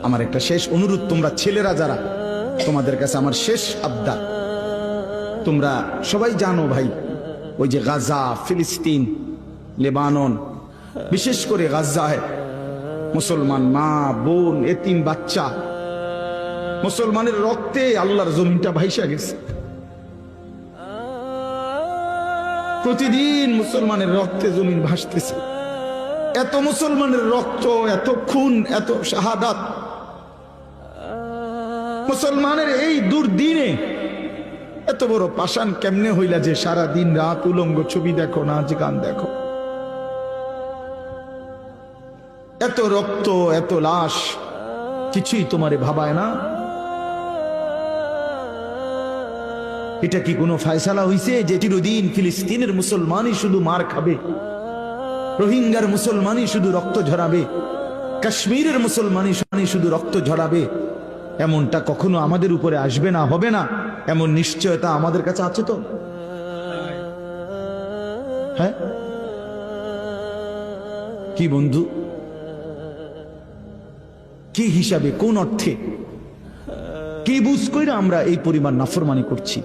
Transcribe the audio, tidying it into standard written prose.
আমার একটা শেষ অনুরোধ, তোমরা ছেলেরা যারা, তোমাদের কাছে আমার শেষ আবদার, তোমরা সবাই জানো ভাই, ওই যে গাজা, ফিলিস্তিন, লেবানন, বিশেষ করে গাজায় মুসলমান মা বোন এতিম বাচ্চা, মুসলমানের রক্তে আল্লাহর জমিনটা ভাইসা গেছে। প্রতিদিন মুসলমানের রক্তে জমিন ভাসতেছে। এত মুসলমানের রক্ত, এত খুন, এত শাহাদাত, মুসলমানের এই দুর্দিনে এত বড় পাষাণ কেমনে হইলা যে সারা দিন রাত উলঙ্গ ছবি দেখো, নাচ গান দেখো? এত রক্ত, এত লাশ, কিছুই তোমারে ভাবায় না? এটা কি কোনো ফয়সালা হইছে যে চিরদিন ফিলিস্তিনের মুসলমানই শুধু মার খাবে, রোহিঙ্গার মুসলমানই শুধু রক্ত ঝরাবে, কাশ্মীরের মুসলমানই শুধু রক্ত ঝরাবে? এমনটা কখনো আমাদের উপরে আসবে না, হবে না, এমন নিশ্চয়তা আমাদের কাছে আছে তো? হ্যাঁ কি বন্ধু, কি হিসাবে, কোন অর্থে, কি বুঝ কইরা আমরা এই পরিমাণ নাফরমানি করছি?